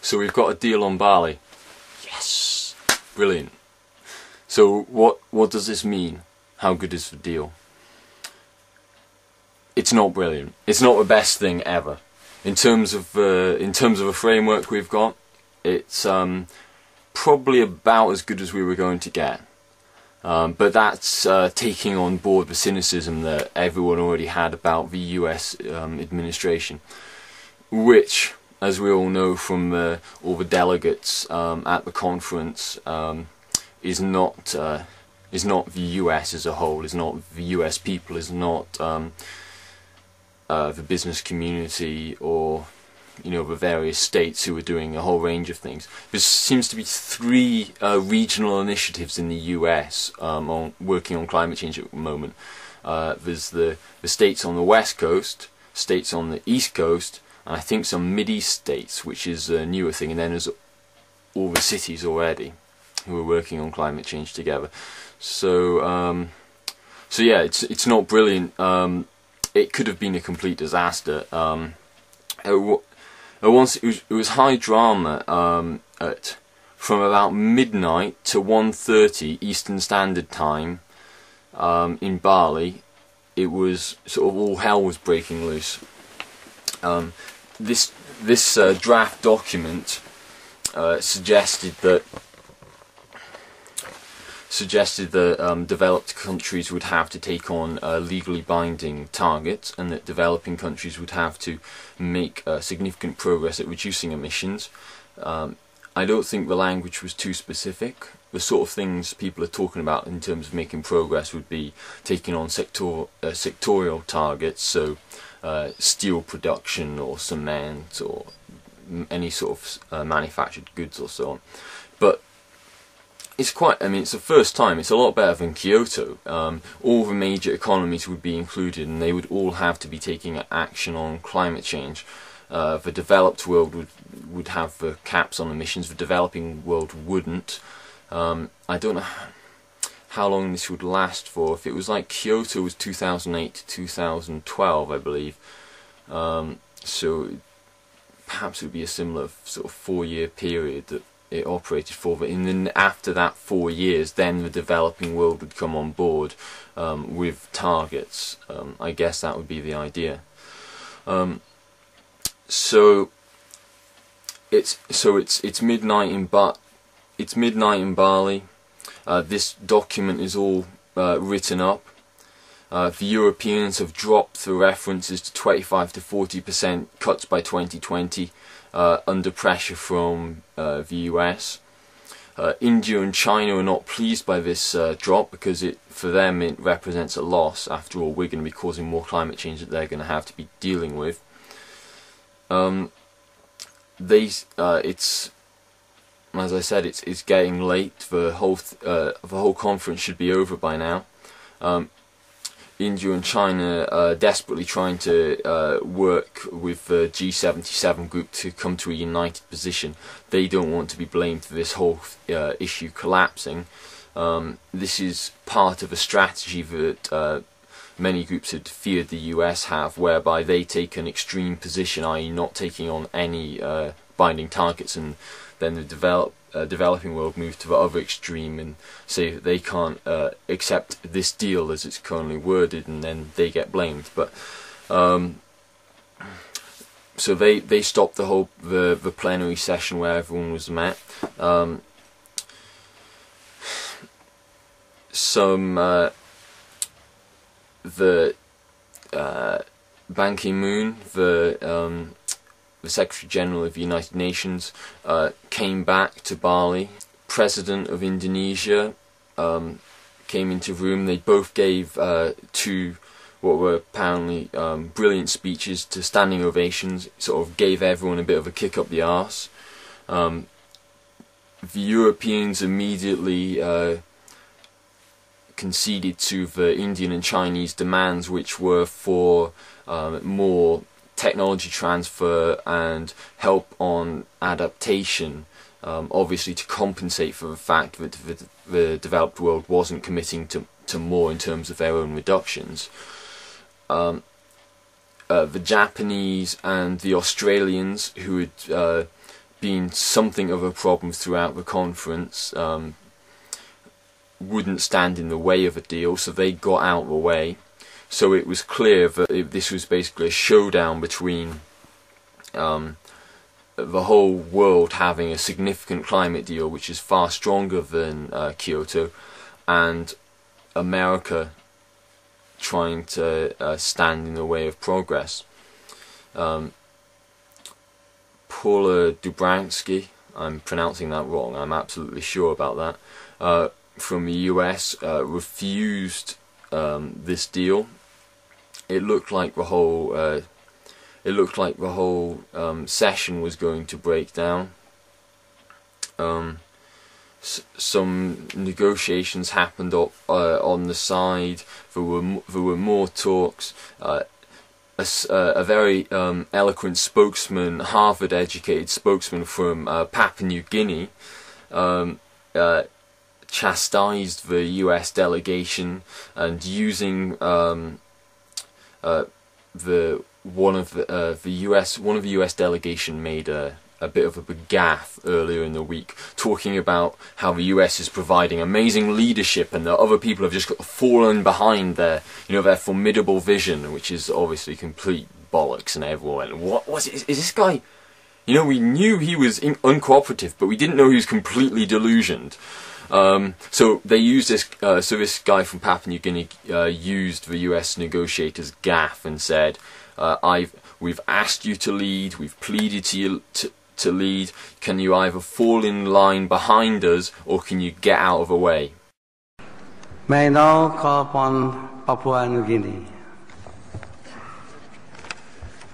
So we've got a deal on Bali. Yes! Brilliant. So what does this mean? How good is the deal? It's not brilliant. It's not the best thing ever. In terms of a framework we've got, it's probably about as good as we were going to get. But that's taking on board the cynicism that everyone already had about the US administration, which, as we all know from all the delegates at the conference, is not the US as a whole, is not the US people, is not the business community, or the various states who are doing a whole range of things. There seems to be 3 regional initiatives in the US on working on climate change at the moment. There's the states on the west coast, states on the east coast, and I think some mid-east states, which is a newer thing, and then there's all the cities already who are working on climate change together. So yeah, it's not brilliant. It could have been a complete disaster. Once it was high drama from about midnight to 1:30 Eastern Standard Time in Bali. It was sort of all hell was breaking loose. This draft document suggested that developed countries would have to take on legally binding targets, and that developing countries would have to make significant progress at reducing emissions. I don't think the language was too specific. The sort of things people are talking about in terms of making progress would be taking on sectorial targets, so steel production or cement or any sort of manufactured goods or so on. But it's it's the first time. It's a lot better than Kyoto. All the major economies would be included, and they would all have to be taking action on climate change. The developed world would have the caps on emissions. The developing world wouldn't. I don't know how long this would last for. If it was like Kyoto was 2008 to 2012, I believe. So perhaps it would be a similar sort of 4-year period that it operated for, but then after that 4 years, then the developing world would come on board with targets. I guess that would be the idea. So it's midnight in Bali. This document is all written up. The Europeans have dropped the references to 25 to 40% cuts by 2020 under pressure from the US. India and China are not pleased by this drop, because for them it represents a loss. After all, we're going to be causing more climate change that they're going to have to be dealing with. It's, as I said, it's getting late. The whole conference should be over by now. India and China are desperately trying to work with the G77 group to come to a united position. They don't want to be blamed for this whole issue collapsing. This is part of a strategy that many groups had feared the US have, whereby they take an extreme position, i.e. not taking on any binding targets, and then the developing world move to the other extreme and say that they can't accept this deal as it's currently worded, and then they get blamed. But so they stopped the plenary session where everyone was met. Ban Ki-moon, the Secretary General of the United Nations, came back to Bali. President of Indonesia came into the room. They both gave 2 what were apparently brilliant speeches to standing ovations. It sort of gave everyone a bit of a kick up the arse. The Europeans immediately conceded to the Indian and Chinese demands, which were for more technology transfer and help on adaptation, obviously to compensate for the fact that the developed world wasn't committing to more in terms of their own reductions. The Japanese and the Australians, who had been something of a problem throughout the conference, wouldn't stand in the way of a deal, so they got out of the way. So it was clear that this was basically a showdown between the whole world having a significant climate deal which is far stronger than Kyoto, and America trying to stand in the way of progress. Paula Dubransky, I'm pronouncing that wrong, I'm absolutely sure about that, from the US, refused this deal. It looked like the whole session was going to break down. Some negotiations happened on the side. There were more talks. A very eloquent spokesman, Harvard-educated spokesman from Papua New Guinea, chastised the US delegation, and using one of the US delegation made a bit of a gaffe earlier in the week, talking about how the US is providing amazing leadership and that other people have just fallen behind their formidable vision, which is obviously complete bollocks. And everyone went, what was it? Is this guy? We knew he was uncooperative, but we didn't know he was completely delusioned. So they used this. So this guy from Papua New Guinea used the US negotiators' gaffe and said, "We've asked you to lead. We've pleaded to you to lead. Can you either fall in line behind us, or can you get out of the way?" May I now call upon Papua New Guinea.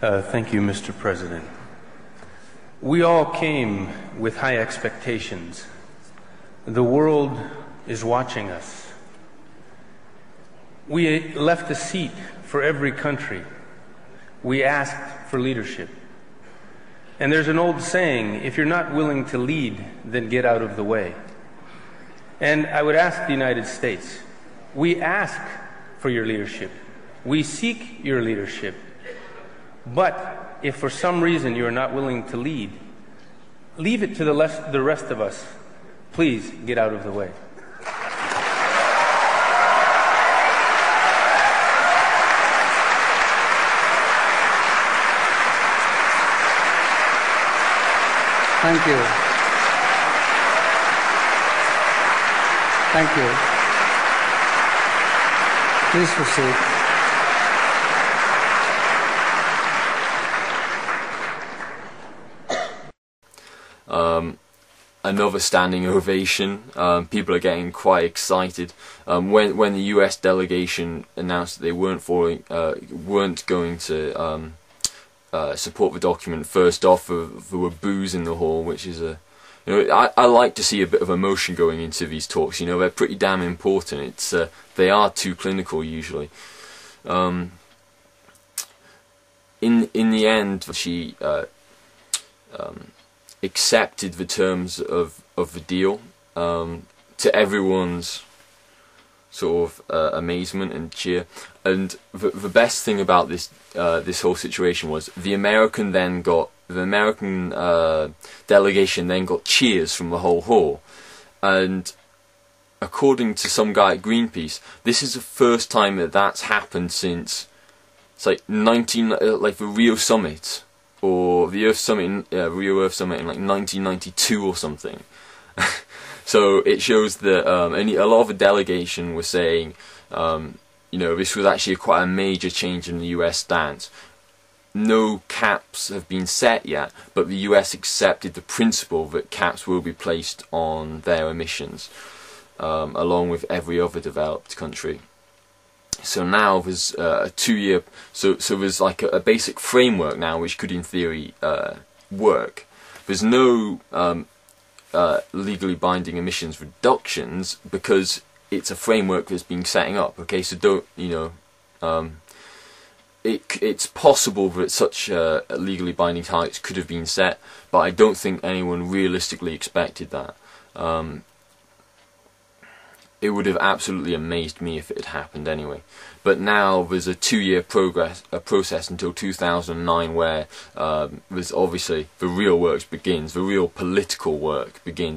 Thank you, Mr. President. We all came with high expectations. The world is watching us. We left a seat for every country. We asked for leadership. And there's an old saying, if you're not willing to lead, then get out of the way. And I would ask the United States, we ask for your leadership. We seek your leadership. But if for some reason you are not willing to lead, leave it to the rest of us. Please get out of the way. Thank you. Thank you. Please proceed. Another standing ovation. People are getting quite excited. When the US delegation announced that they weren't going to support the document, first off, there were boos in the hall, which is I like to see a bit of emotion going into these talks. They're pretty damn important. They are too clinical usually. In the end, she accepted the terms of the deal, to everyone's sort of amazement and cheer. And the best thing about this whole situation was the American delegation then got cheers from the whole hall. And according to some guy at Greenpeace, this is the first time that's happened since the Rio Summit, or the Earth Summit, Rio Earth Summit in 1992 or something. So it shows that, and a lot of the delegation were saying, this was actually quite a major change in the US stance. No caps have been set yet, but the US accepted the principle that caps will be placed on their emissions, along with every other developed country. So now there's a 2-year, so there's like a basic framework now which could in theory work. There's no legally binding emissions reductions because it's a framework that's been setting up. Okay, so it's possible that such legally binding targets could have been set, but I don't think anyone realistically expected that. it would have absolutely amazed me if it had happened anyway. But now there's a 2-year process until 2009 where there's obviously the real work begins, the real political work begins.